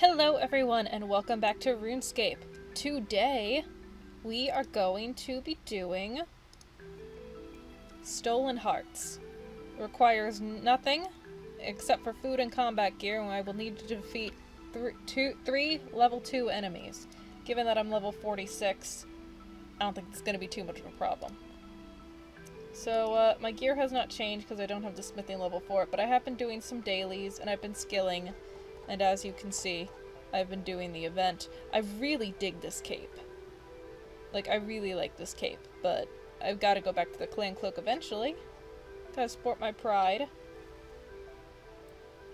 Hello everyone and welcome back to Runescape. Today, we are going to be doing Stolen Hearts. It requires nothing except for food and combat gear, and I will need to defeat three level 2 enemies. Given that I'm level 46, I don't think it's going to be too much of a problem. So, my gear has not changed because I don't have the smithing level for it, but I have been doing some dailies, and I've been skilling, and as you can see, I've been doing the event. I really dig this cape. Like, I really like this cape, but I've got to go back to the clan cloak eventually. Gotta support my pride.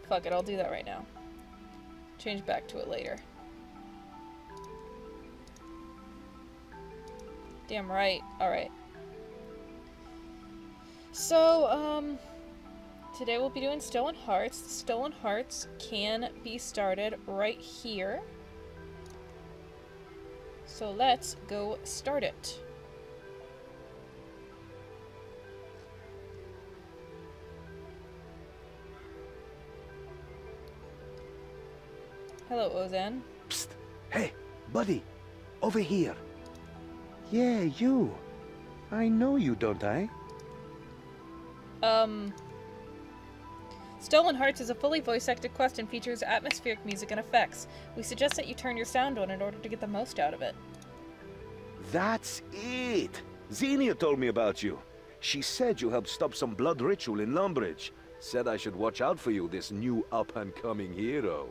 Fuck it, I'll do that right now. Change back to it later. Damn right. Alright. So, today we'll be doing Stolen Hearts. The Stolen Hearts can be started right here. So let's go start it. Hello, Ozan. Psst! Hey, buddy! Over here! Yeah, you! I know you, don't I? Stolen Hearts is a fully voice-acted quest and features atmospheric music and effects. We suggest that you turn your sound on in order to get the most out of it. That's it! Xenia told me about you. She said you helped stop some blood ritual in Lumbridge. Said I should watch out for you, this new up-and-coming hero.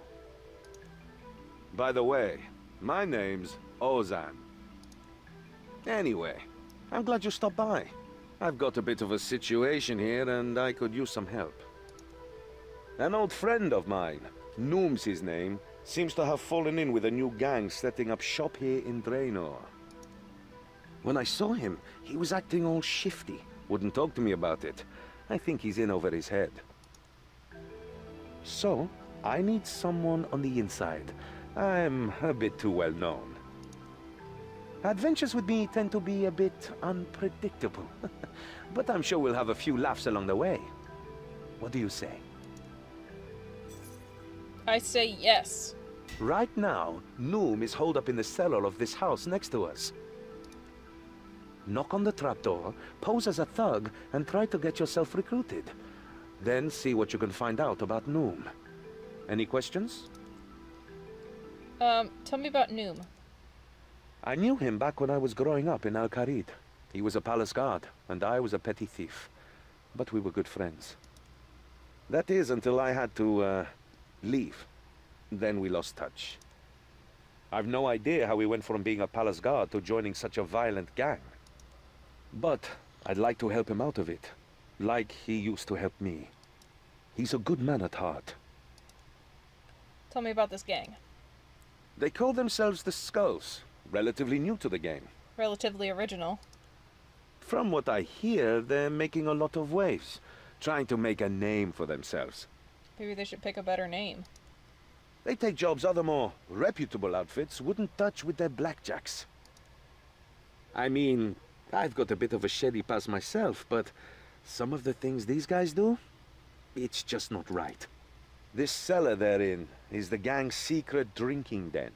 By the way, my name's Ozan. Anyway, I'm glad you stopped by. I've got a bit of a situation here and I could use some help. An old friend of mine, Knuam's his name, seems to have fallen in with a new gang setting up shop here in Draenor. When I saw him, he was acting all shifty. Wouldn't talk to me about it. I think he's in over his head. So, I need someone on the inside. I'm a bit too well known. Adventures with me tend to be a bit unpredictable. But I'm sure we'll have a few laughs along the way. What do you say? I say yes. Right now, Knuam is holed up in the cellar of this house next to us. Knock on the trapdoor, pose as a thug, and try to get yourself recruited. Then see what you can find out about Knuam. Any questions? Tell me about Knuam. I knew him back when I was growing up in Al-Kharid. He was a palace guard, and I was a petty thief. But we were good friends. That is, until I had to, leave. Then we lost touch. I've no idea how he went from being a palace guard to joining such a violent gang. But I'd like to help him out of it, like he used to help me. He's a good man at heart. Tell me about this gang. They call themselves the Skulls, relatively new to the game. Relatively original. From what I hear, they're making a lot of waves, trying to make a name for themselves. Maybe they should pick a better name. They take jobs other more reputable outfits wouldn't touch with their blackjacks. I mean, I've got a bit of a shady past myself, but some of the things these guys do, it's just not right. This cellar they're in is the gang's secret drinking den.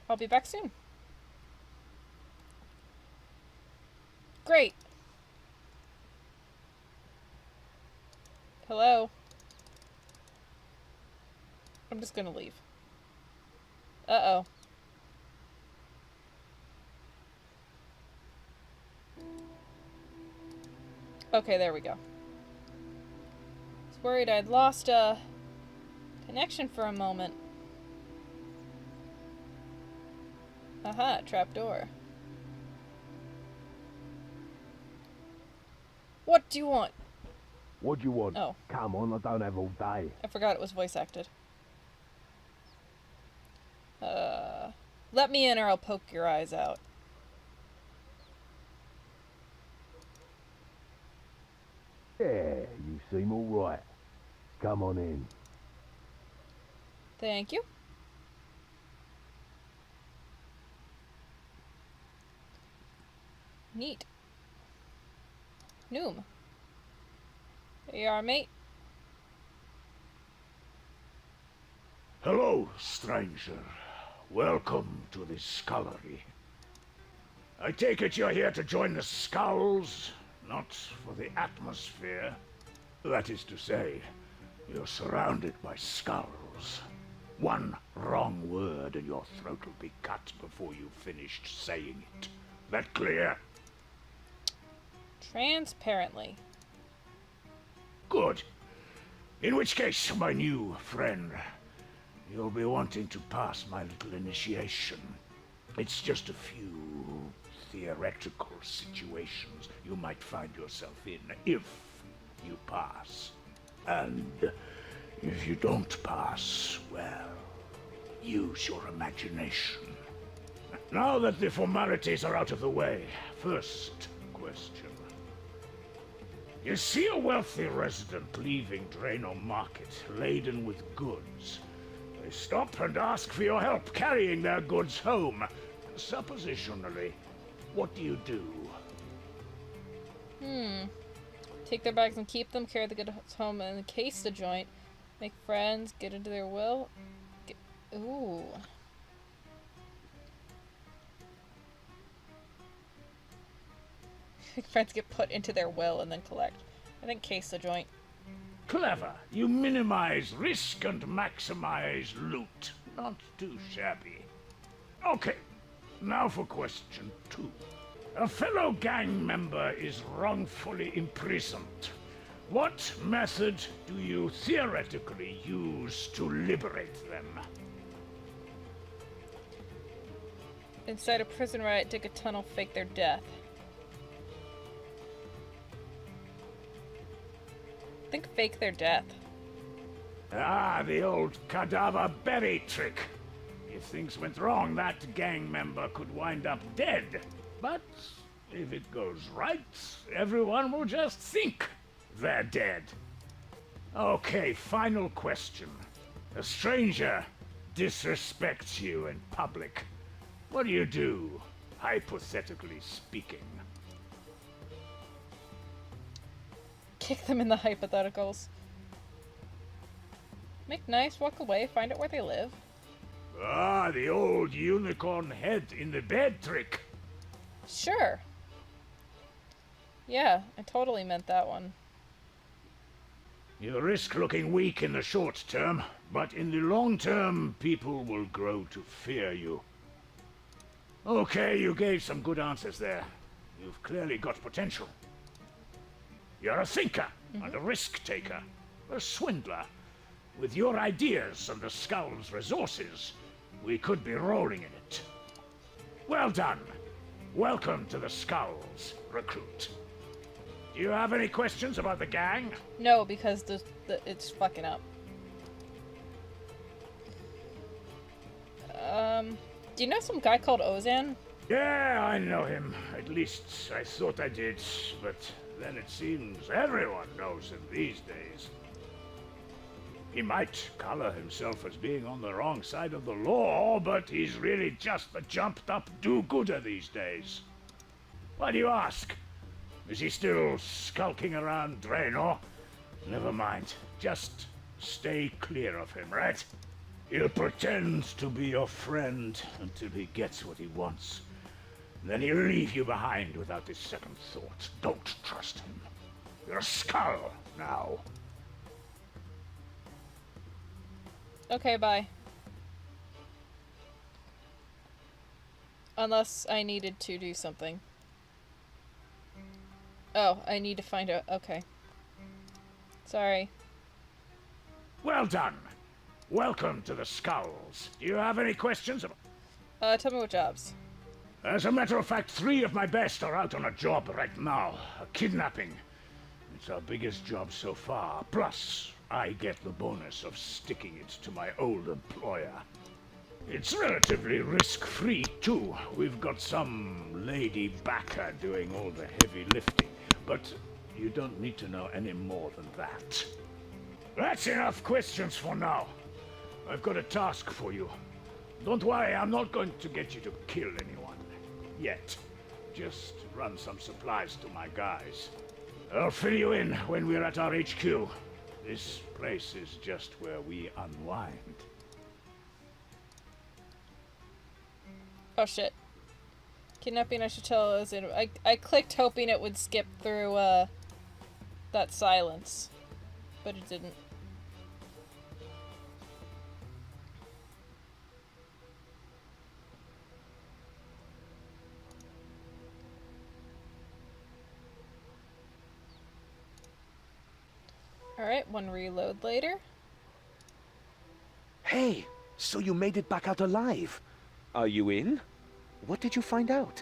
I'll be back soon. Great. Hello. I'm just gonna leave. Uh-oh. Okay, there we go. I was worried I'd lost a connection for a moment. Aha, trapdoor. What do you want? What do you want? Oh. Come on, I don't have all day. I forgot it was voice acted. Let me in or I'll poke your eyes out. Yeah, you seem all right. Come on in. Thank you. Neat. Knuam. There you are, mate. Hello, stranger. Welcome to the scullery. I take it you're here to join the Skulls, not for the atmosphere. That is to say, you're surrounded by skulls. One wrong word and your throat will be cut before you've finished saying it. That clear? Transparently. Good. In which case, my new friend, you'll be wanting to pass my little initiation. It's just a few theoretical situations you might find yourself in if you pass. And if you don't pass, well, use your imagination. Now that the formalities are out of the way, first question. You see a wealthy resident leaving Drano Market laden with goods. They stop and ask for your help carrying their goods home. Suppositionally, what do you do? Take their bags and keep them, carry the goods home and encase the joint, make friends, get into their will. Ooh. Friends get put into their will and then collect. I think case the joint. Clever. You minimize risk and maximize loot. Not too shabby. Okay, now for question 2. A fellow gang member is wrongfully imprisoned. What method do you theoretically use to liberate them? Inside a prison riot, dig a tunnel, fake their death. I think fake their death. Ah, the old cadaver berry trick. If things went wrong, that gang member could wind up dead. But if it goes right, everyone will just think they're dead. Okay, final question. A stranger disrespects you in public. What do you do, hypothetically speaking? Kick them in the hypotheticals. Make nice, walk away, find out where they live. Ah, the old unicorn head in the bed trick. Sure. Yeah, I totally meant that one. You risk looking weak in the short term, but in the long term, people will grow to fear you. Okay, you gave some good answers there. You've clearly got potential. You're a thinker and a risk taker, a swindler. With your ideas and the Skull's resources, we could be rolling in it. Well done. Welcome to the Skulls, recruit. Do you have any questions about the gang? No, because it's fucking up. Do you know some guy called Ozan? Yeah, I know him. At least I thought I did, but then it seems everyone knows him these days. He might color himself as being on the wrong side of the law, but he's really just the jumped-up do-gooder these days. Why do you ask? Is he still skulking around Draenor? Never mind. Just stay clear of him, right? He'll pretend to be your friend until he gets what he wants. Then he'll leave you behind without a second thought. Don't trust him. You're a skull now. Okay, bye. Unless I needed to do something. Oh, I need to find out. Okay. Sorry. Well done. Welcome to the Skulls. Do you have any questions? Tell me what jobs. As a matter of fact, 3 of my best are out on a job right now. A kidnapping. It's our biggest job so far. Plus, I get the bonus of sticking it to my old employer. It's relatively risk-free, too. We've got some lady backer doing all the heavy lifting. But you don't need to know any more than that. That's enough questions for now. I've got a task for you. Don't worry, I'm not going to get you to kill anyone. Yet. Just run some supplies to my guys. I'll fill you in when we're at our HQ. This place is just where we unwind. Oh shit. Kidnapping, I should tell is in. I clicked hoping it would skip through, that silence. But it didn't. Alright, one reload later. Hey, so you made it back out alive. Are you in? What did you find out?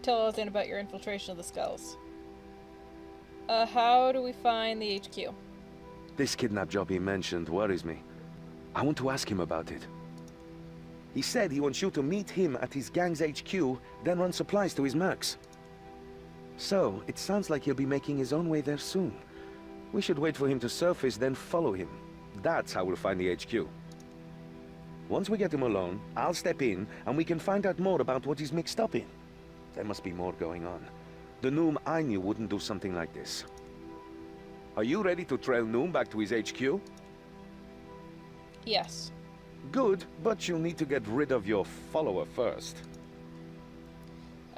Tell us in about your infiltration of the skulls. How do we find the HQ? This kidnap job he mentioned worries me. I want to ask him about it. He said he wants you to meet him at his gang's HQ, then run supplies to his mercs. So, it sounds like he'll be making his own way there soon. We should wait for him to surface, then follow him. That's how we'll find the HQ. Once we get him alone, I'll step in, and we can find out more about what he's mixed up in. There must be more going on. The Knuam I knew wouldn't do something like this. Are you ready to trail Knuam back to his HQ? Yes. Good, but you'll need to get rid of your follower first.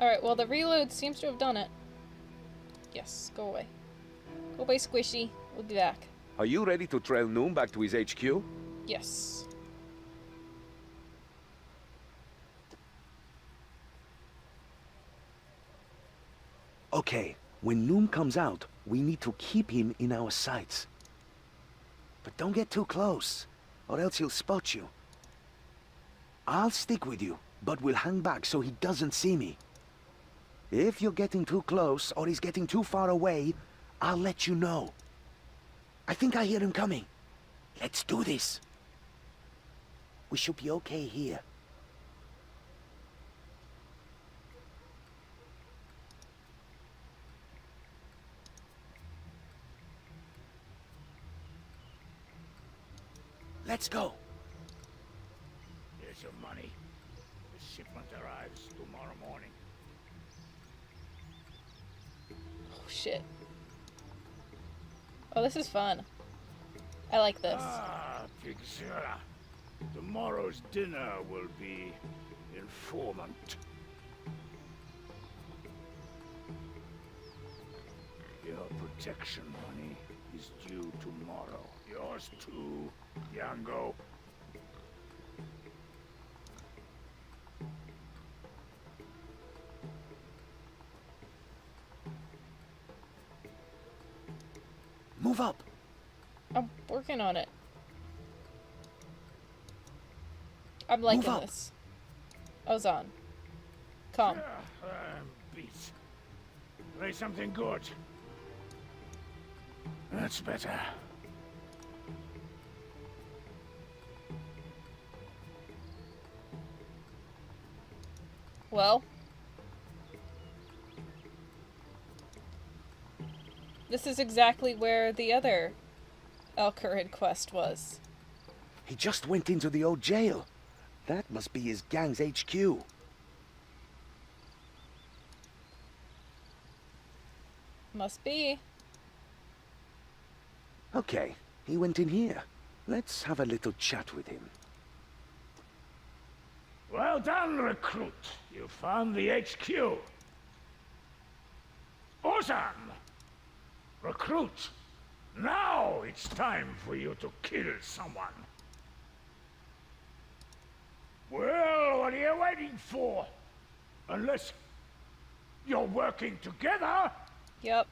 Alright, well the reload seems to have done it. Yes, go away. Go away, Squishy. We'll be back. Are you ready to trail Knuam back to his HQ? Yes. Okay, when Knuam comes out, we need to keep him in our sights. But don't get too close, or else he'll spot you. I'll stick with you, but we'll hang back so he doesn't see me. If you're getting too close, or he's getting too far away, I'll let you know. I think I hear him coming. Let's do this. We should be okay here. Let's go. Here's your money. The shipment arrives tomorrow morning. Oh shit. Oh, this is fun. I like this. Ah, Pixera. Tomorrow's dinner will be informant. Your protection money is due tomorrow. Yours too, Yango. Move up. I'm working on it. I'm liking up. this. Ozan. Come. Beat. Play something good. That's better. Well. This is exactly where the other Al-Qurid quest was. He just went into the old jail. That must be his gang's HQ. Must be. Okay, he went in here. Let's have a little chat with him. Well done, recruit. You found the HQ. Ozan! Recruit! Now it's time for you to kill someone. Well, what are you waiting for? Unless you're working together? Yep.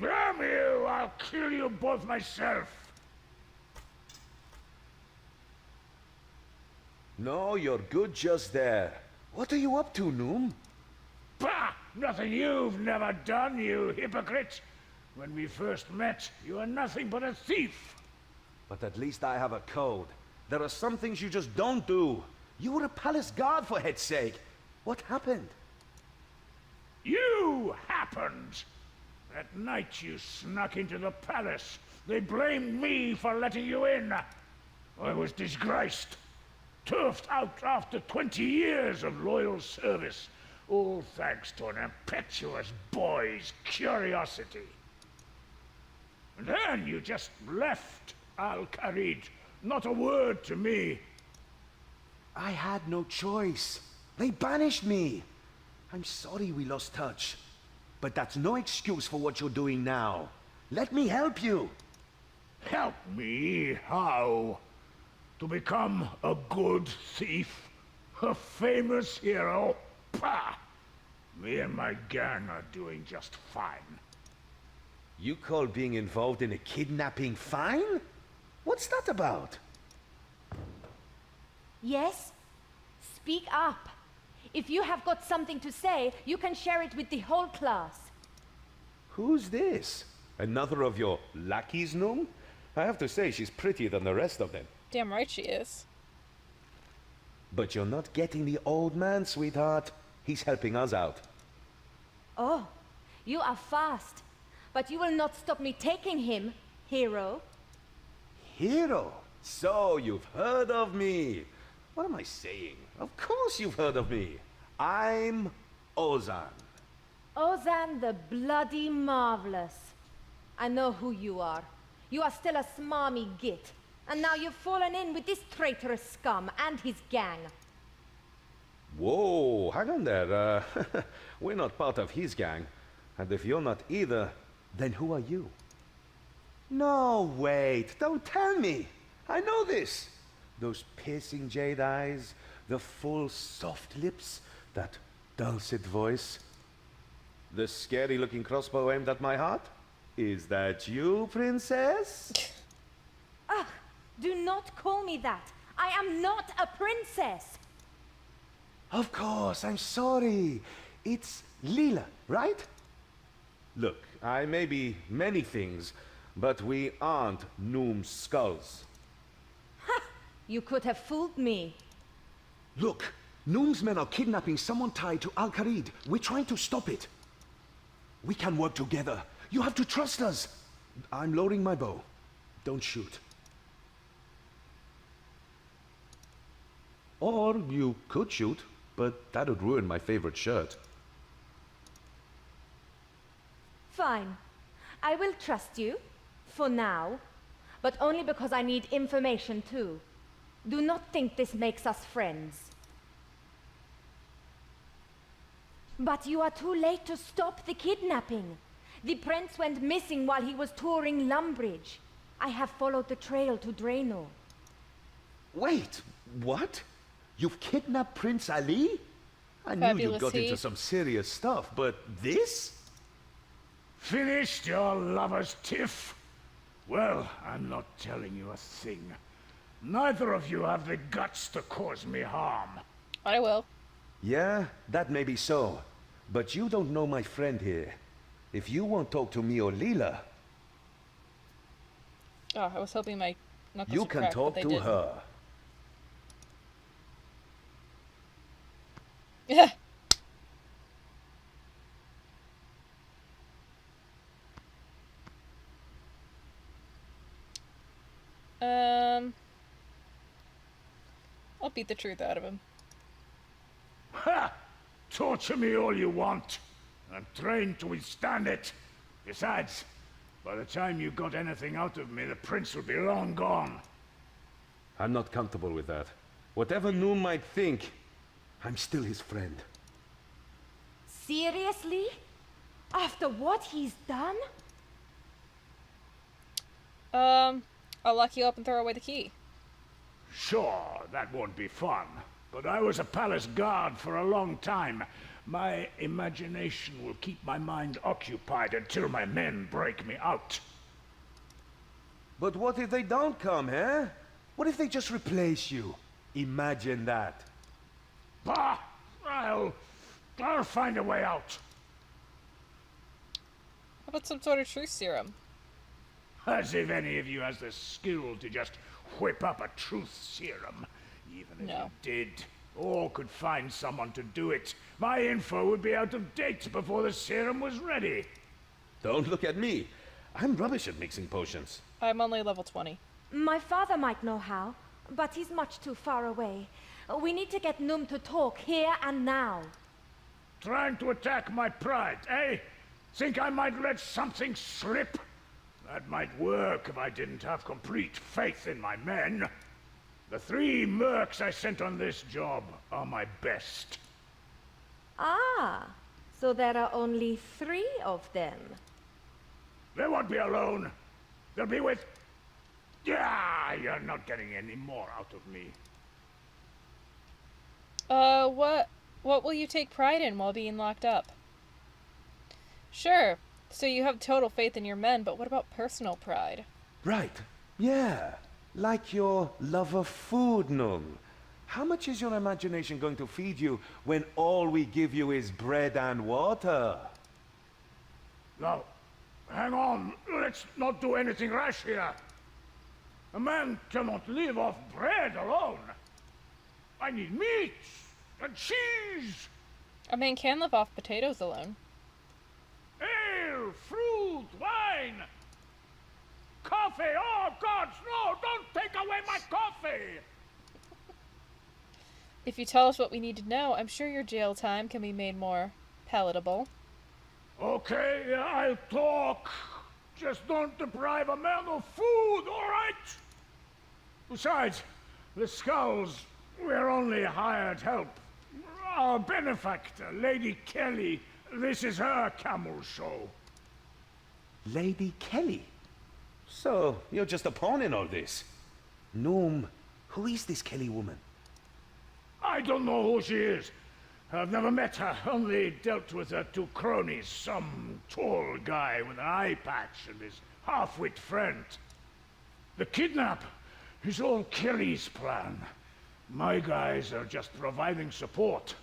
Damn you! I'll kill you both myself. No, you're good just there. What are you up to, Knuam? Bah! Nothing you've never done, you hypocrite! When we first met, you were nothing but a thief. But at least I have a code. There are some things you just don't do. You were a palace guard, for head's sake. What happened? You happened! That night you snuck into the palace. They blamed me for letting you in. I was disgraced. Turfed out after 20 years of loyal service. All thanks to an impetuous boy's curiosity. And then you just left Al-Qarid. Not a word to me. I had no choice. They banished me. I'm sorry we lost touch. But that's no excuse for what you're doing now. Let me help you. Help me? How? To become a good thief? A famous hero? Pah! Me and my gang are doing just fine. You call being involved in a kidnapping fine? What's that about? Yes? Speak up. If you have got something to say, you can share it with the whole class. Who's this? Another of your lackeys, Knuam? I have to say, she's prettier than the rest of them. Damn right she is. But you're not getting the old man, sweetheart. He's helping us out. Oh, you are fast. But you will not stop me taking him, hero. Hero? So you've heard of me. What am I saying? Of course you've heard of me. I'm Ozan. Ozan the Bloody Marvelous. I know who you are. You are still a smarmy git. And now you've fallen in with this traitorous scum and his gang. Whoa, hang on there. We're not part of his gang. And if you're not either, then who are you? No, wait, don't tell me. I know this. Those piercing jade eyes, the full soft lips, that dulcet voice. The scary-looking crossbow aimed at my heart? Is that you, princess? Ugh, do not call me that. I am not a princess. Of course, I'm sorry. It's Lila, right? Look, I may be many things, but we aren't numbskulls. Ha! You could have fooled me. Look, Knuam's men are kidnapping someone tied to Al-Kharid. We're trying to stop it. We can work together. You have to trust us. I'm loading my bow. Don't shoot. Or you could shoot, but that would ruin my favorite shirt. Fine. I will trust you. For now. But only because I need information too. Do not think this makes us friends. But you are too late to stop the kidnapping. The prince went missing while he was touring Lumbridge. I have followed the trail to Draenor. Wait, what? You've kidnapped Prince Ali? I knew you Fabulous got he. into some serious stuff, but this? Finished your lover's tiff? Well, I'm not telling you a thing. Neither of you have the guts to cause me harm. I will. Yeah, that may be so. But you don't know my friend here. If you won't talk to me or Lila, Oh, I was hoping my knuckles you would can crack, talk but they to didn't. her. Yeah. I'll beat the truth out of him. Ha! Torture me all you want. I'm trained to withstand it. Besides, by the time you got anything out of me, the prince would be long gone. I'm not comfortable with that. Whatever Knuam might think, I'm still his friend. Seriously? After what he's done? I'll lock you up and throw away the key. Sure, that won't be fun. But I was a palace guard for a long time. My imagination will keep my mind occupied until my men break me out. But what if they don't come, eh? What if they just replace you? Imagine that. Bah! I'll find a way out. How about some sort of truth serum? As if any of you has the skill to just whip up a truth serum. Even if No. you did, or could find someone to do it, my info would be out of date before the serum was ready. Don't look at me. I'm rubbish at mixing potions. I'm only level 20. My father might know how, but he's much too far away. We need to get Knuam to talk here and now. Trying to attack my pride, eh? Think I might let something slip? That might work if I didn't have complete faith in my men. The 3 mercs I sent on this job are my best. Ah, so there are only 3 of them. They won't be alone. They'll be with... Yeah, you're not getting any more out of me. What will you take pride in while being locked up? Sure, so you have total faith in your men, but what about personal pride? Right. Yeah. Like your love of food, Knuam. How much is your imagination going to feed you when all we give you is bread and water? Now, hang on. Let's not do anything rash here. A man cannot live off bread alone. I need meat and cheese. A man can live off potatoes alone. Ale, fruit, wine. Coffee. Oh, gods, no, don't take away my coffee. If you tell us what we need to know, I'm sure your jail time can be made more palatable. Okay, I'll talk. Just don't deprive a man of food, all right? Besides, the skulls, we're only hired help. Our benefactor, Lady Kelly, this is her camel show. Lady Kelly? So, you're just a pawn in all this? Knuam, who is this Kelly woman? I don't know who she is. I've never met her, only dealt with her 2 cronies, some tall guy with an eye patch and his half-wit friend. The kidnap is all Kelly's plan. My guys are just providing support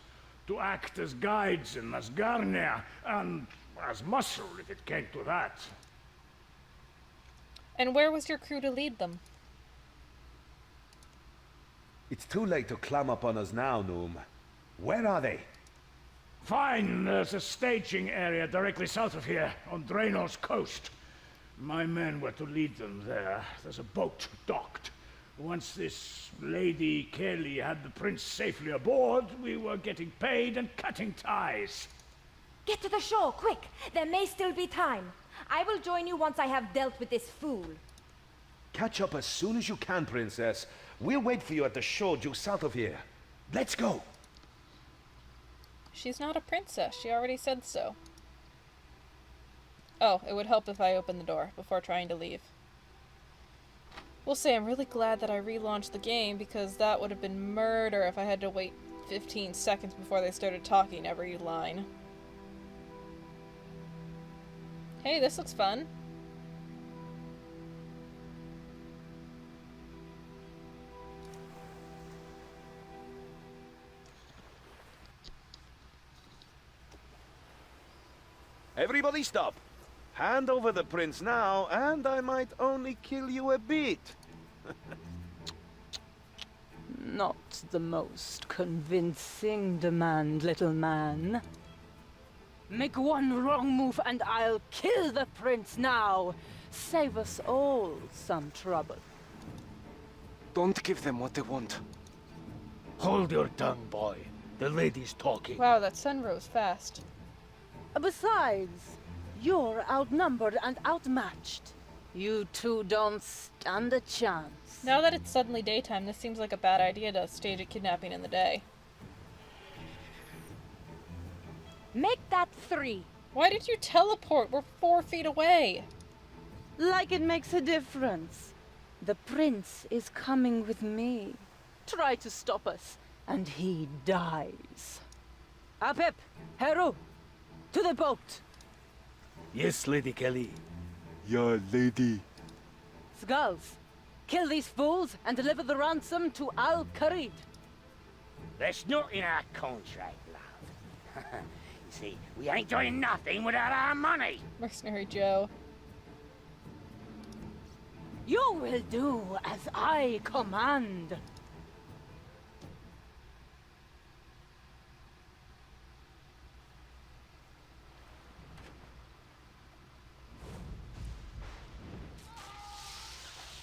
to act as guides in Asgarnia and as muscle if it came to that. And where was your crew to lead them? It's too late to climb up on us now, Knuam. Where are they? Fine, there's a staging area directly south of here, on Draenor's coast. My men were to lead them there. There's a boat docked. Once this Lady Kelly had the prince safely aboard, we were getting paid and cutting ties. Get to the shore, quick! There may still be time. I will join you once I have dealt with this fool. Catch up as soon as you can, Princess. We'll wait for you at the shore due south of here. Let's go! She's not a princess. She already said so. Oh, it would help if I opened the door before trying to leave. We'll say I'm really glad that I relaunched the game, because that would have been murder if I had to wait 15 seconds before they started talking every line. Hey, this looks fun. Everybody stop! Hand over the prince now, and I might only kill you a bit. Not the most convincing demand, little man. Make one wrong move and I'll kill the prince now. Save us all some trouble. Don't give them what they want. Hold your tongue, boy. The lady's talking. Wow, that sun rose fast. Besides, you're outnumbered and outmatched. You two don't stand a chance. Now that it's suddenly daytime, this seems like a bad idea to stage a kidnapping in the day. Make that 3. Why did you teleport? We're 4 feet away. Like it makes a difference. The prince is coming with me. Try to stop us, and he dies. Apep, Heru, to the boat. Yes, Lady Kelly. Yeah, lady. Skulls, kill these fools and deliver the ransom to Al-Kharid. That's not in our contract, love. You see, we ain't doing nothing without our money. Mercenary Joe. You will do as I command.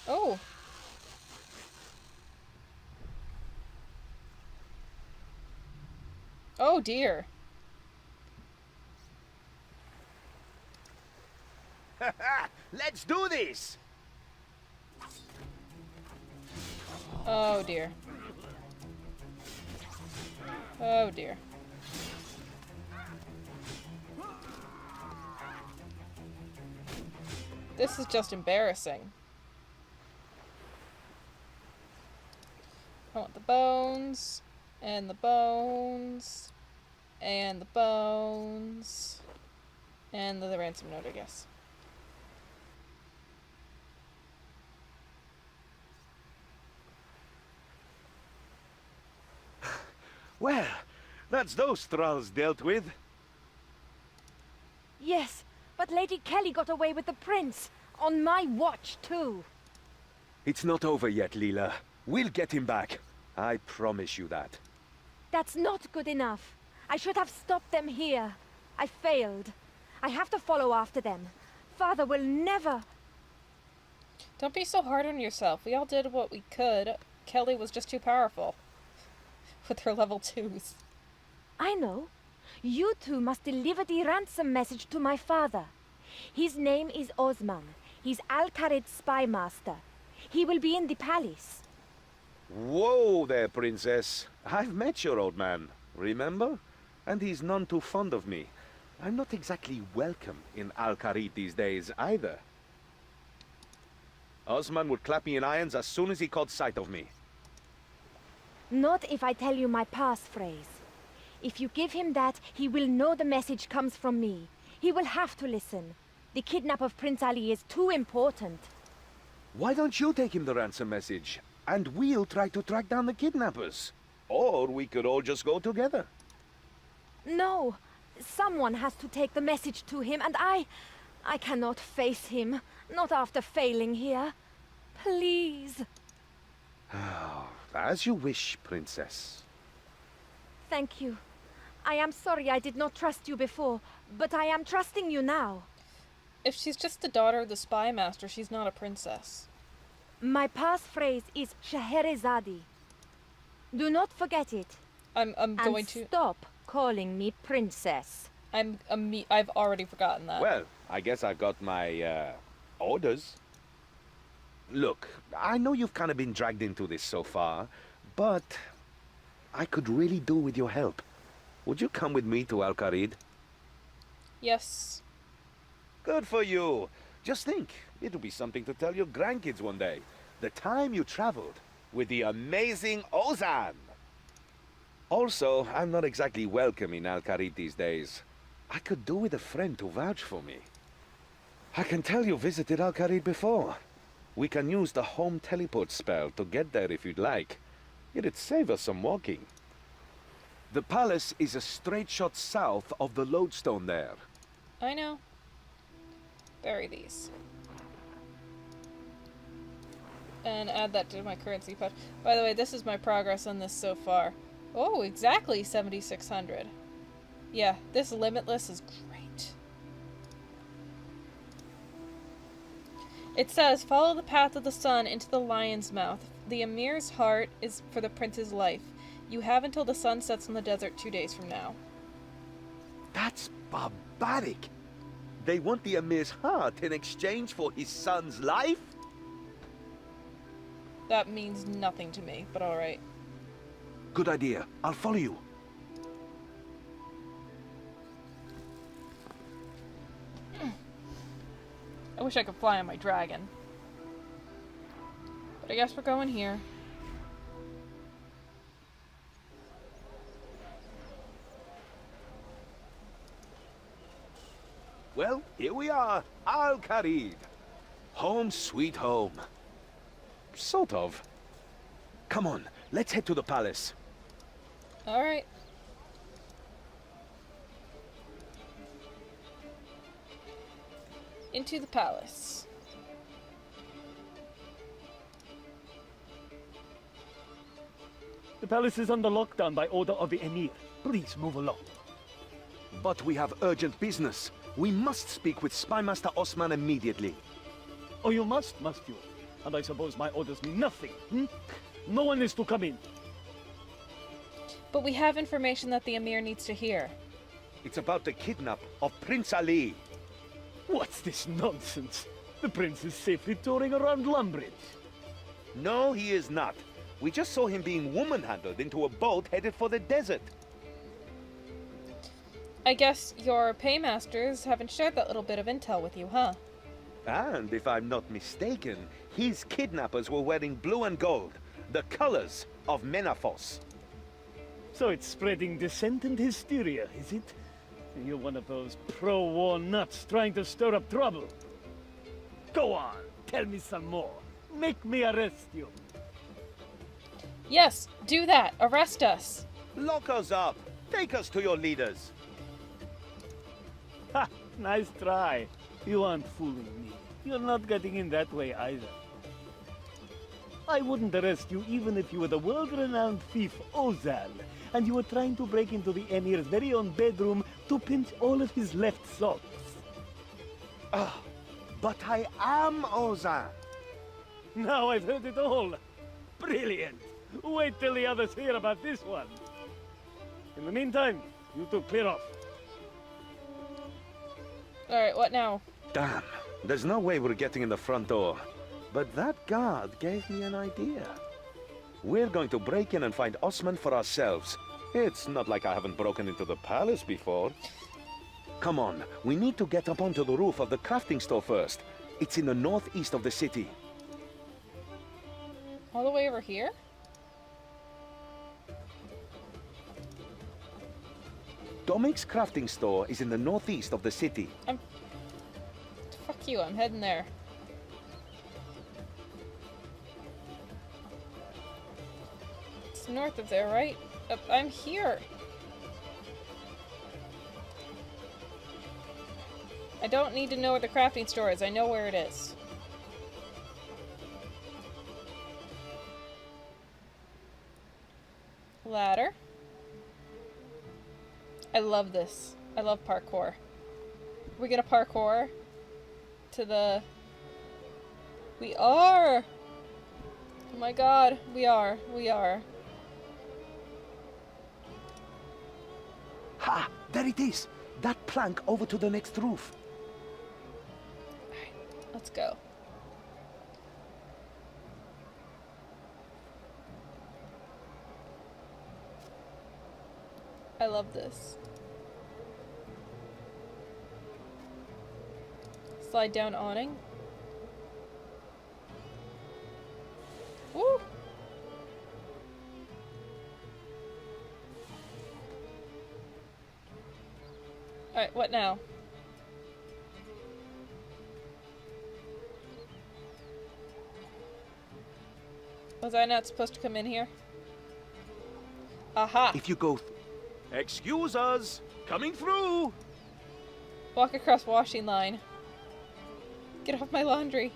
Oh. Oh dear. Let's do this! Oh dear. Oh dear. This is just embarrassing. I want the bones, and the bones, and the bones, and the ransom note, I guess. Well, that's those thralls dealt with. Yes, but Lady Kelly got away with the prince. On my watch, too. It's not over yet, Leela. We'll get him back. I promise you that. That's not good enough. I should have stopped them here. I failed. I have to follow after them. Father will never... Don't be so hard on yourself. We all did what we could. Kelly was just too powerful. With her level 2s. I know. You two must deliver the ransom message to my father. His name is Osman. He's Al-Kharid's spy master. He will be in the palace. Whoa there, princess. I've met your old man, remember? And he's none too fond of me. I'm not exactly welcome in Al-Kharid these days, either. Osman would clap me in irons as soon as he caught sight of me. Not if I tell you my passphrase. If you give him that, he will know the message comes from me. He will have to listen. The kidnap of Prince Ali is too important. Why don't you take him the ransom message, and we'll try to track down the kidnappers? Or we could all just go together. No. Someone has to take the message to him, and I cannot face him. Not after failing here. Please. As you wish, princess. Thank you. I am sorry I did not trust you before, but I am trusting you now. If she's just the daughter of the spy master, she's not a princess. My passphrase is Scheherazade. Do not forget it. I'm going to... And stop calling me princess. I've already forgotten that. Well, I guess I got my, orders. Look, I know you've kind of been dragged into this so far, but I could really do with your help. Would you come with me to Al-Kharid? Yes. Good for you. Just think, it'll be something to tell your grandkids one day. The time you traveled with the amazing Ozan. Also, I'm not exactly welcome in Al-Kharid these days. I could do with a friend to vouch for me. I can tell you visited Al-Kharid before. We can use the home teleport spell to get there if you'd like. It'd save us some walking. The palace is a straight shot south of the lodestone there. I know. Bury these. And add that to my currency pad. By the way, this is my progress on this so far. Oh, exactly 7,600. Yeah, this Limitless is great. It says, follow the path of the sun into the lion's mouth. The Emir's heart is for the prince's life. You have until the sun sets in the desert 2 days from now. That's barbaric. They want the Emir's heart in exchange for his son's life? That means nothing to me, but alright. Good idea. I'll follow you. I wish I could fly on my dragon. But I guess we're going here. Well, here we are. Al-Kharid. Home sweet home. Sort of. Come on, let's head to the palace. Alright. Into the palace. The palace is under lockdown by order of the Emir. Please move along. But we have urgent business. We must speak with Spymaster Osman immediately. Oh, you must you? And I suppose my orders mean nothing, hmm? No one is to come in. But we have information that the Emir needs to hear. It's about the kidnap of Prince Ali. What's this nonsense? The prince is safely touring around Lumbridge. No, he is not. We just saw him being woman-handled into a boat headed for the desert. I guess your paymasters haven't shared that little bit of intel with you, huh? And if I'm not mistaken, his kidnappers were wearing blue and gold, the colors of Menafos. So it's spreading dissent and hysteria, is it? You're one of those pro-war nuts trying to stir up trouble. Go on, tell me some more. Make me arrest you. Yes, do that. Arrest us. Lock us up. Take us to your leaders. Ha! Nice try. You aren't fooling me. You're not getting in that way either. I wouldn't arrest you even if you were the world-renowned thief Ozal, and you were trying to break into the Emir's very own bedroom to pinch all of his left socks. Ah, but I am Ozan. Now I've heard it all. Brilliant. Wait till the others hear about this one. In the meantime, you two clear off. Alright, what now? Damn, there's no way we're getting in the front door. But that guard gave me an idea. We're going to break in and find Osman for ourselves. It's not like I haven't broken into the palace before. Come on, we need to get up onto the roof of the crafting store first. It's in the northeast of the city. All the way over here? Domic's crafting store is in the northeast of the city. Fuck you, I'm heading there. It's north of there, right? I'm here. I don't need to know where the crafting store is. I know where it is. Ladder. I love this. I love parkour. We're gonna parkour to the... We are! Oh my god, we are. We are. Ha! There it is! That plank over to the next roof. Alright, let's go. I love this. Slide down awning. Woo! Alright, what now? Was I not supposed to come in here? Aha! If you go... Excuse us! Coming through! Walk across washing line. Get off my laundry.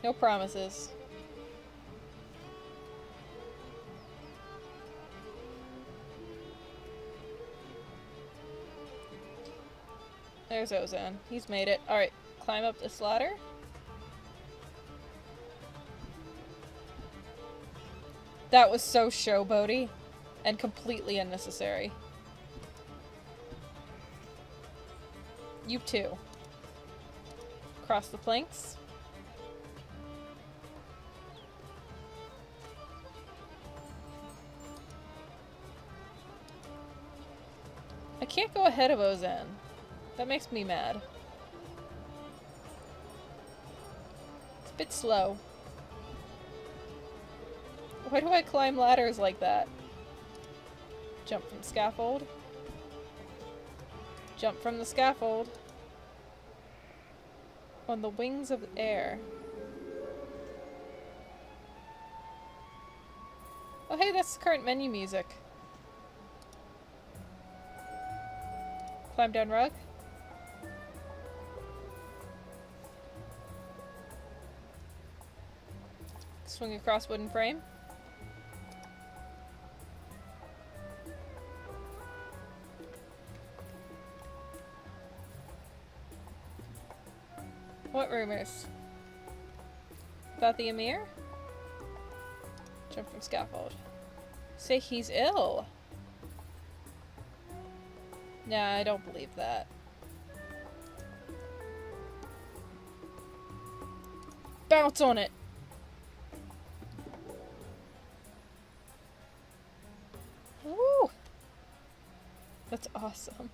No promises. There's Ozan. He's made it. Alright, climb up this ladder. That was so showboaty and completely unnecessary. You too. Cross the planks. I can't go ahead of Ozan. That makes me mad. It's a bit slow. Why do I climb ladders like that? Jump from scaffold. Jump from the scaffold. On the wings of the air. Oh hey, that's current menu music. Climb down rug. Swing across wooden frame. What rumors? About the Emir? Jump from scaffold. Say he's ill. Nah, I don't believe that. Bounce on it! Woo! That's awesome.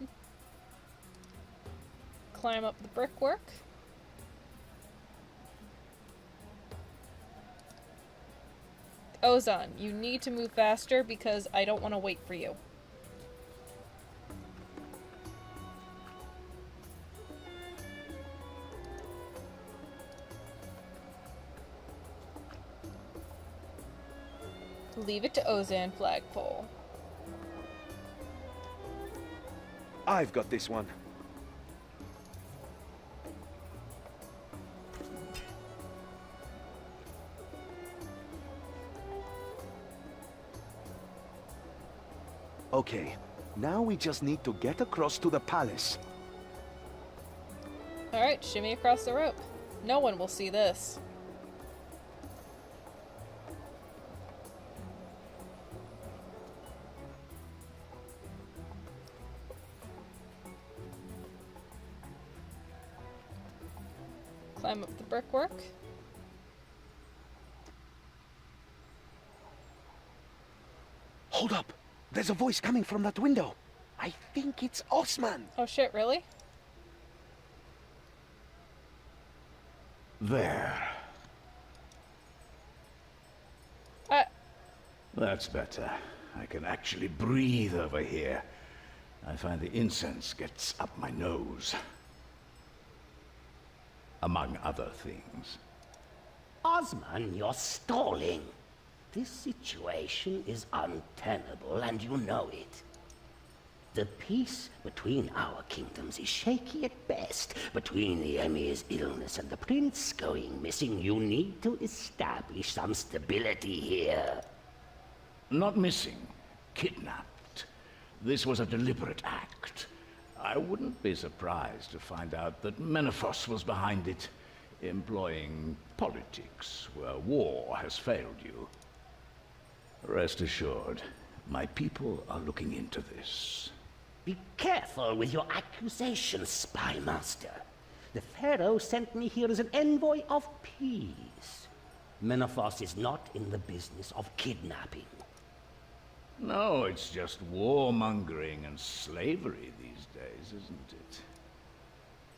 Climb up the brickwork. Ozan, you need to move faster because I don't want to wait for you. Leave it to Ozan, flagpole. I've got this one. Okay, now we just need to get across to the palace. Alright, shimmy across the rope. No one will see this. Climb up the brickwork. Hold up! There's a voice coming from that window. I think it's Osman. Oh shit, really? There. That's better. I can actually breathe over here. I find the incense gets up my nose. Among other things. Osman, you're stalling. This situation is untenable, and you know it. The peace between our kingdoms is shaky at best. Between the Emir's illness and the prince going missing, you need to establish some stability here. Not missing. Kidnapped. This was a deliberate act. I wouldn't be surprised to find out that Menethos was behind it, employing politics where war has failed you. Rest assured, my people are looking into this. Be careful with your accusations, spy master. The Pharaoh sent me here as an envoy of peace. Menethos is not in the business of kidnapping. No, it's just warmongering and slavery these days, isn't it?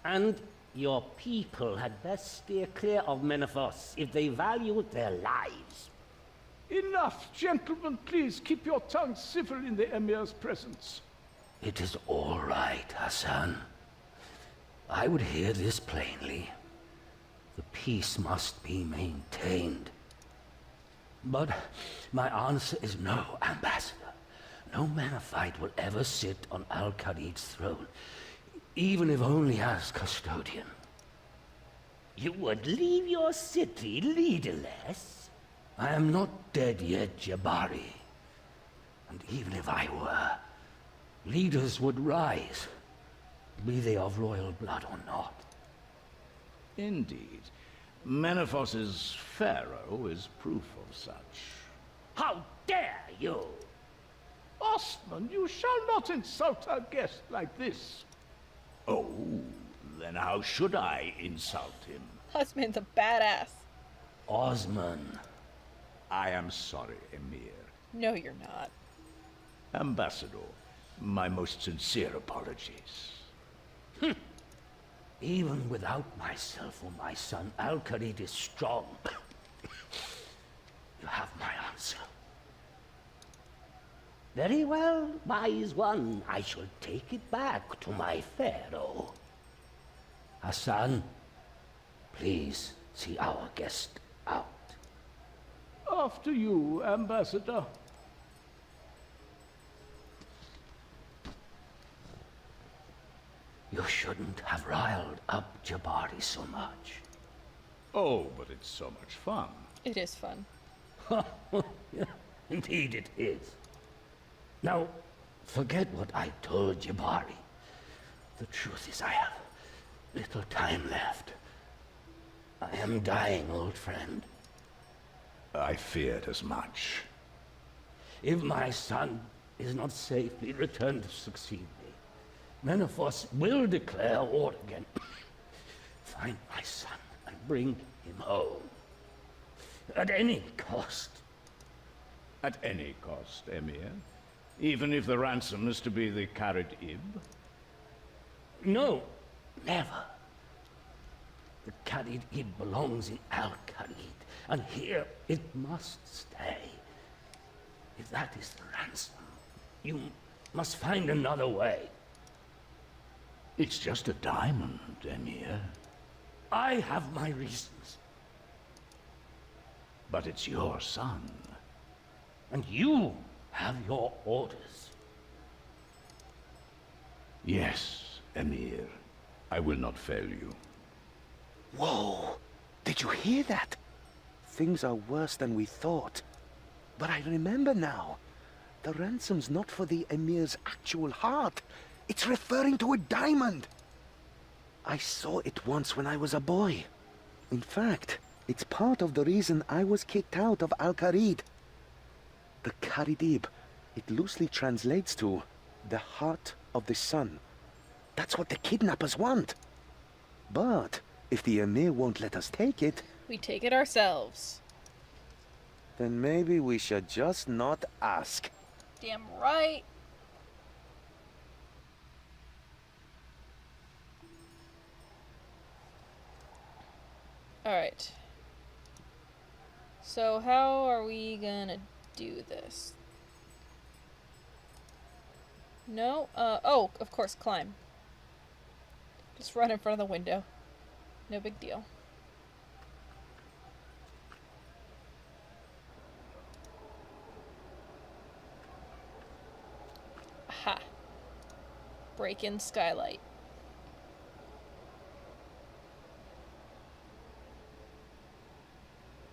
And your people had best steer clear of Menethos if they value their lives. Enough, gentlemen. Please keep your tongues civil in the Emir's presence. It is all right, Hassan. I would hear this plainly. The peace must be maintained. But my answer is no, Ambassador. No Menethite will ever sit on Al-Khalid's throne, even if only as custodian. You would leave your city leaderless? I am not dead yet, Jabari. And even if I were, leaders would rise, be they of royal blood or not. Indeed. Menethos's pharaoh is proof of such. How dare you! Osman, you shall not insult our guest like this. Oh, then how should I insult him? Osman's a badass. Osman. I am sorry, Emir. No, you're not. Ambassador, my most sincere apologies. Even without myself or my son, Al-Khalid is strong. You have my answer. Very well, wise one. I shall take it back to my pharaoh. Hassan, please see our guest out. After you, Ambassador. You shouldn't have riled up Jabari so much. Oh, but it's so much fun. It is fun. Indeed it is. Now, forget what I told Jabari. The truth is I have little time left. I am dying, old friend. I feared as much. If my son is not safely returned to succeed me, Menethos will declare war again. Find my son and bring him home. At any cost. At any cost, Emir? Even if the ransom is to be the Carrot Ib? No, never. The Khalid Ib belongs in Al-Khalid, and here it must stay. If that is the ransom, you must find another way. It's just a diamond, Emir. I have my reasons. But it's your son. And you have your orders. Yes, Emir. I will not fail you. Whoa! Did you hear that? Things are worse than we thought. But I remember now. The ransom's not for the Emir's actual heart. It's referring to a diamond. I saw it once when I was a boy. In fact, it's part of the reason I was kicked out of Al-Kharid. The Kharidib, it loosely translates to the heart of the sun. That's what the kidnappers want. But if the Emir won't let us take it, We take it ourselves. then maybe we should just not ask. Damn right. Alright. So how are we gonna do this? No? Oh, of course, climb. Just run in front of the window. No big deal. Aha. Break in skylight.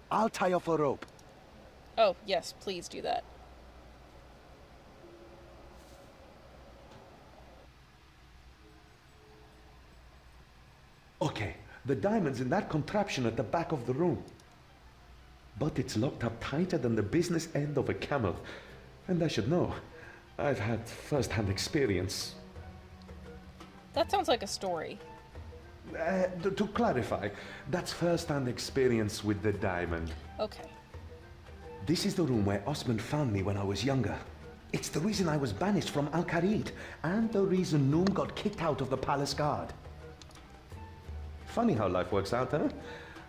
I'll tie off a rope. Oh, yes, please do that. Okay, the diamond's in that contraption at the back of the room. But it's locked up tighter than the business end of a camel. And I should know. I've had first-hand experience. That sounds like a story. To clarify, that's first-hand experience with the diamond. Okay. This is the room where Osman found me when I was younger. It's the reason I was banished from Al-Kharid, and the reason Knuam got kicked out of the palace guard. Funny how life works out, huh?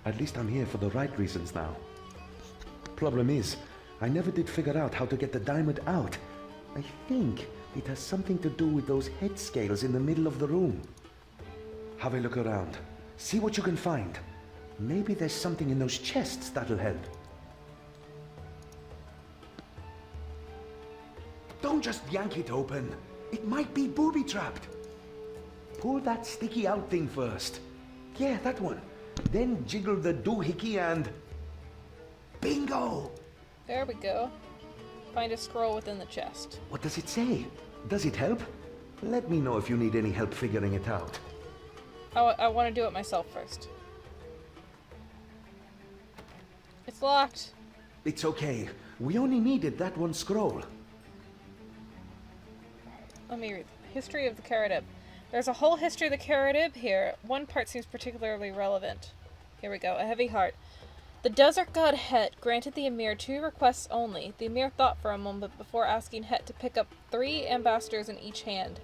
At least I'm here for the right reasons now. Problem is, I never did figure out how to get the diamond out. I think it has something to do with those head scales in the middle of the room. Have a look around. See what you can find. Maybe there's something in those chests that'll help. Don't just yank it open. It might be booby-trapped. Pull that sticky out thing first. Yeah, that one. Then jiggle the doohickey and... Bingo! There we go. Find a scroll within the chest. What does it say? Does it help? Let me know if you need any help figuring it out. I want to do it myself first. It's locked. It's okay. We only needed that one scroll. Let me read. History of the Kharidib. There's a whole history of the Kharidib here. One part seems particularly relevant. Here we go. A heavy heart. The desert god Het granted the Emir 2 requests only. The Emir thought for a moment before asking Het to pick up 3 ambassadors in each hand.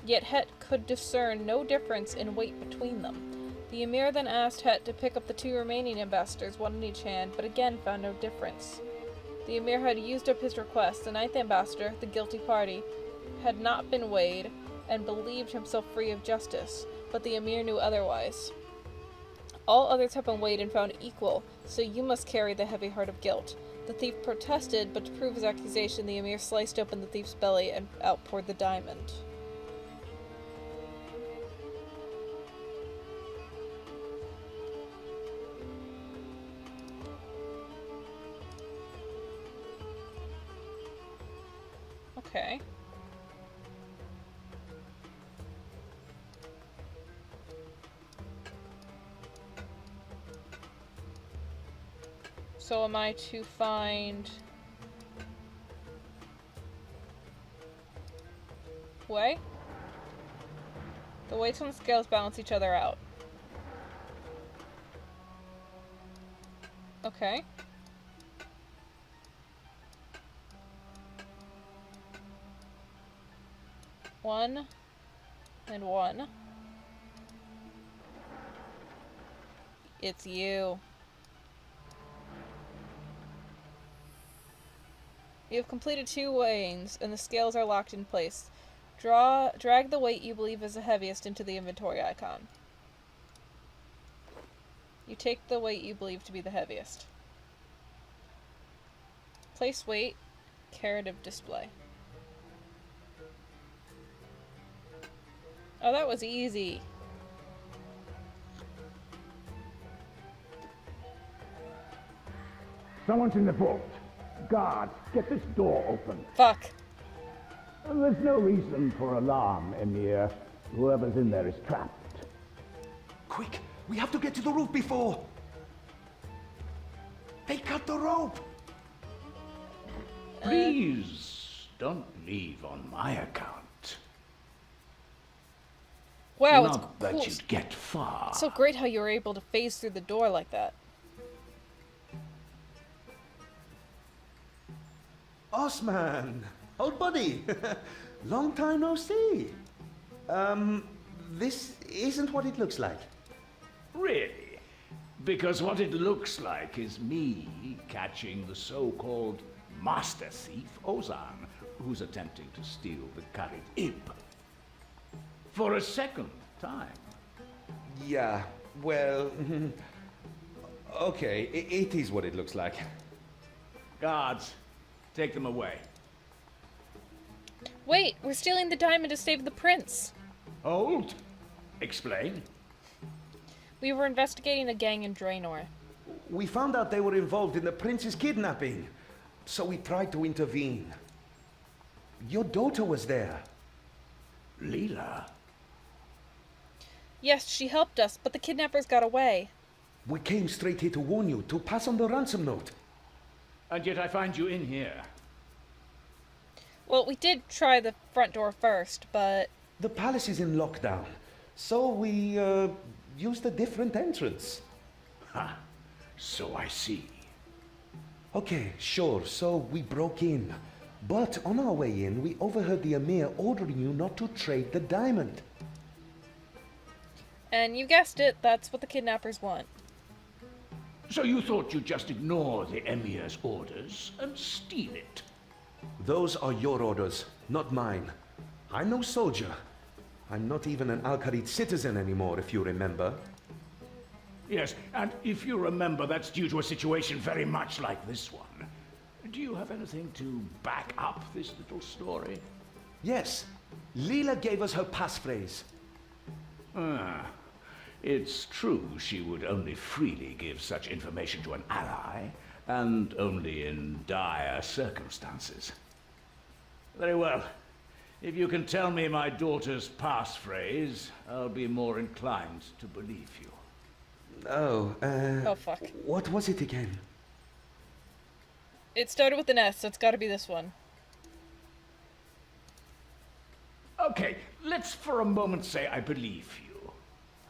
Yet Het could discern no difference in weight between them. The Emir then asked Het to pick up the 2 remaining ambassadors, one in each hand, but again found no difference. The Emir had used up his request. The 9th ambassador, the guilty party, had not been weighed and believed himself free of justice, but the Emir knew otherwise. All others have been weighed and found equal, so you must carry the heavy heart of guilt. The thief protested, but to prove his accusation, the Emir sliced open the thief's belly and outpoured the diamond. Okay. So am I to find... way? The weights on the scales balance each other out. Okay. One and one. It's you. You have completed 2 weighings, and the scales are locked in place. Drag the weight you believe is the heaviest into the inventory icon. You take the weight you believe to be the heaviest. Place weight, comparative display. Oh, that was easy. Someone's in the vault. Guards, get this door open. Fuck. There's no reason for alarm, Emir. Whoever's in there is trapped. Quick! We have to get to the roof before... They cut the rope! Please, don't leave on my account. Wow, Not it's that cool. you'd get far. It's so great how you were able to phase through the door like that. Osman! Old buddy! Long time no see. This isn't what it looks like. Really? Because what it looks like is me catching the so-called master thief, Ozan, who's attempting to steal the Karid Ib. For a second time. Yeah, well... okay, it is what it looks like. Guards, take them away. Wait, we're stealing the diamond to save the prince. Hold. Explain. We were investigating a gang in Draenor. We found out they were involved in the prince's kidnapping, so we tried to intervene. Your daughter was there. Leela? Yes, she helped us, but the kidnappers got away. We came straight here to warn you, to pass on the ransom note. And yet I find you in here. Well, we did try the front door first, but... The palace is in lockdown, so we, used a different entrance. Ha! So I see. Okay, sure, so we broke in. But on our way in, we overheard the Emir ordering you not to trade the diamond. And you guessed it, that's what the kidnappers want. So you thought you'd just ignore the Emir's orders and steal it? Those are your orders, not mine. I'm no soldier. I'm not even an Al-Kharid citizen anymore, if you remember. Yes, and if you remember, that's due to a situation very much like this one. Do you have anything to back up this little story? Yes. Leela gave us her passphrase. Ah, it's true she would only freely give such information to an ally, and only in dire circumstances. Very well. If you can tell me my daughter's passphrase, I'll be more inclined to believe you. Oh, Oh, fuck. what was it again? It started with an S, so it's gotta be this one. Okay, let's for a moment say I believe you.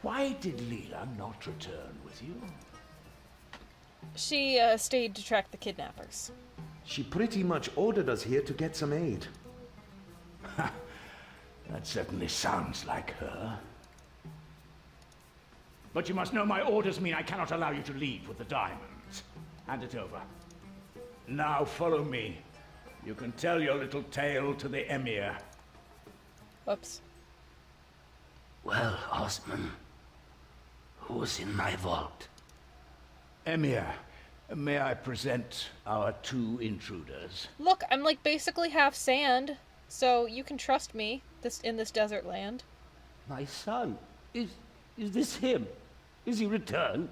Why did Leela not return with you? She, stayed to track the kidnappers. She pretty much ordered us here to get some aid. That certainly sounds like her. But you must know my orders mean I cannot allow you to leave with the diamonds. Hand it over. Now follow me. You can tell your little tale to the Emir. Whoops. Well, Osman, who's in my vault? Emir, may I present our 2 intruders? Look, I'm like basically half sand, so you can trust me in this desert land. My son. Is this him? Is he returned?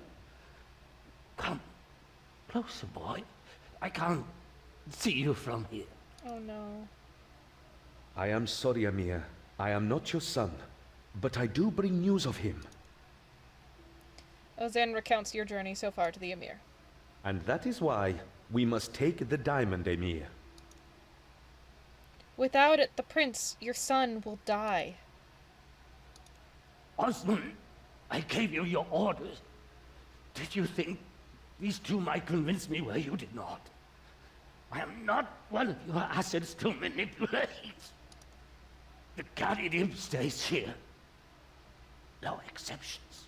Come closer, boy. I can't see you from here. Oh no. I am sorry, Emir. I am not your son, but I do bring news of him. Ozan recounts your journey so far to the Emir. And that is why we must take the diamond, Emir. Without it, the prince, your son, will die. Osman, I gave you your orders. Did you think these 2 might convince me where you did not? I am not one of your assets to manipulate. The Karid stays here. No exceptions.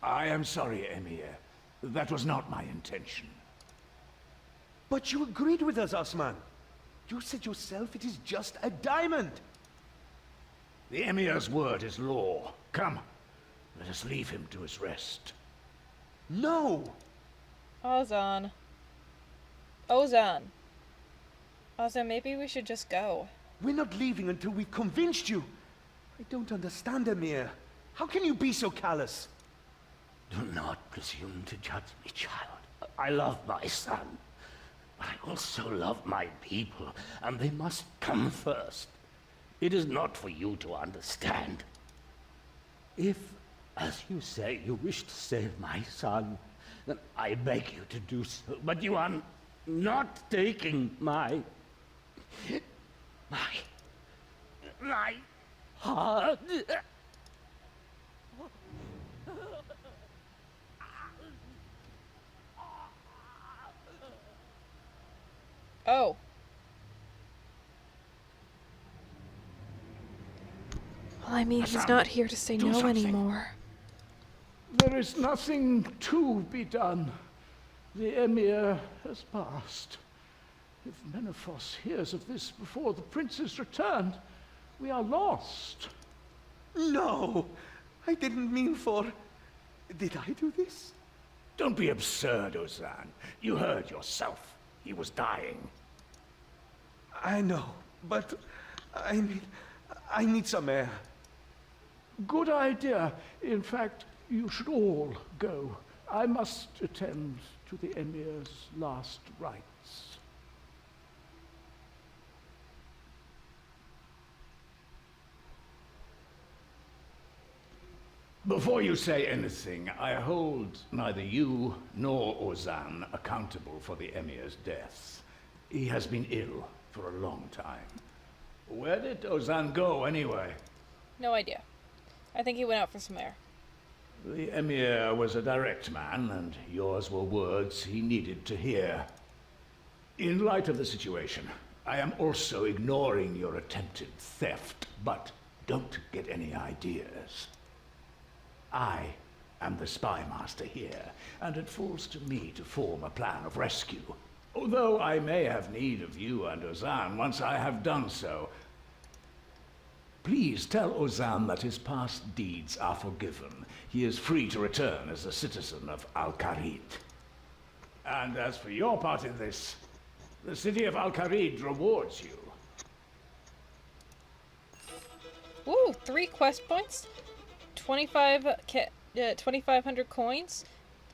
I am sorry, Emir. That was not my intention. But you agreed with us, Osman. You said yourself it is just a diamond. The Emir's word is law. Come, let us leave him to his rest. No! Ozan, maybe we should just go. We're not leaving until we've convinced you. I don't understand, Emir. How can you be so callous? Do not presume to judge me, child. I love my son, but I also love my people, and they must come first. It is not for you to understand. If, as you say, you wish to save my son, then I beg you to do so. But you are not taking my heart. Oh. Well, I mean, he's not here to say Do no something. anymore. There is nothing to be done. The Emir has passed. If Menephos hears of this before the prince's return, we are lost. No! I didn't mean for... Did I do this? Don't be absurd, Ozan. You heard yourself. He was dying. I know, but... I need some air. Good idea. In fact, you should all go. I must attend to the Emir's last rites. Before you say anything, I hold neither you nor Ozan accountable for the Emir's death. He has been ill for a long time. Where did Ozan go, anyway? No idea. I think he went out for some air. The Emir was a direct man, and yours were words he needed to hear. In light of the situation, I am also ignoring your attempted theft, but don't get any ideas. I am the spy master here, and it falls to me to form a plan of rescue. Although I may have need of you and Ozan once I have done so. Please tell Ozan that his past deeds are forgiven. He is free to return as a citizen of Al-Kharid. And as for your part in this, the city of Al-Kharid rewards you. Ooh, 3 quest points, 2,500 coins,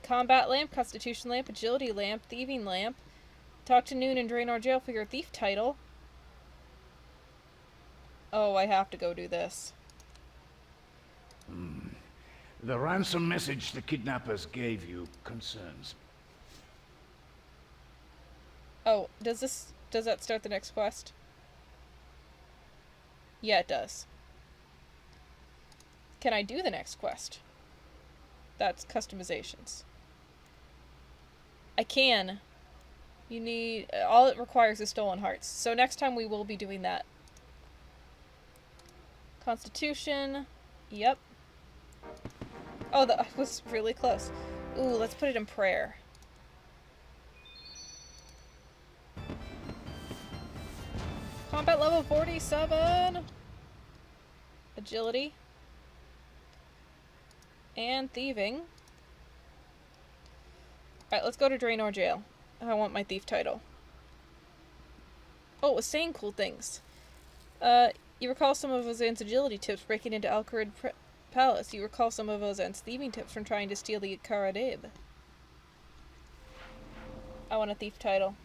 combat lamp, constitution lamp, agility lamp, thieving lamp. Talk to Noon in Draenor Jail for your thief title. Oh, I have to go do this. The ransom message the kidnappers gave you concerns. Oh, does that start the next quest? Yeah, it does. Can I do the next quest? That's customizations. I can. You need... all it requires is stolen hearts. So next time we will be doing that. Constitution. Yep. Oh, that was really close. Ooh, let's put it in prayer. Combat level 47. Agility. And thieving. Alright, let's go to Draenor Jail. I want my thief title. Oh, it was saying cool things. You recall some of Ozan's agility tips breaking into Al-Kharid Palace. You recall some of Ozan's thieving tips from trying to steal the Karadib. I want a thief title.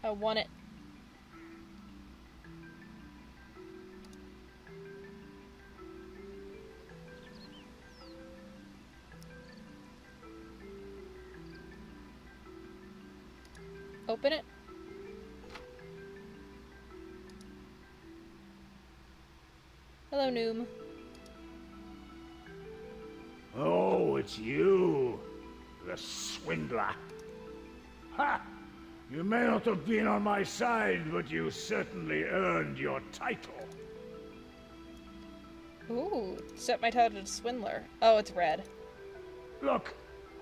I want it. Open it. Hello, Knuam. Oh, it's you, the swindler. Ha! You may not have been on my side, but you certainly earned your title. Ooh, set my title to Swindler. Oh, it's red. Look,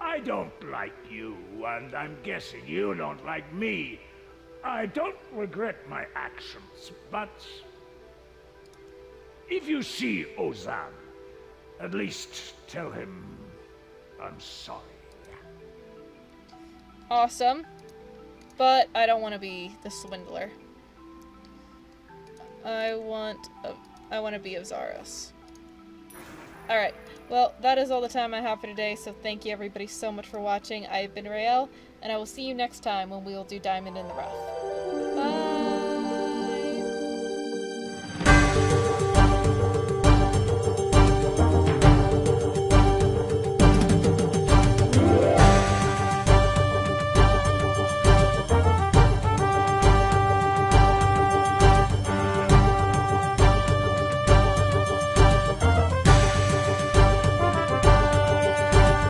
I don't like you, and I'm guessing you don't like me. I don't regret my actions, but if you see Ozan, at least tell him I'm sorry. Awesome. But I don't want to be the swindler. I want to be Ozaros. Alright, well, that is all the time I have for today, so thank you everybody so much for watching. I have been Rael, and I will see you next time when we will do Diamond in the Rough.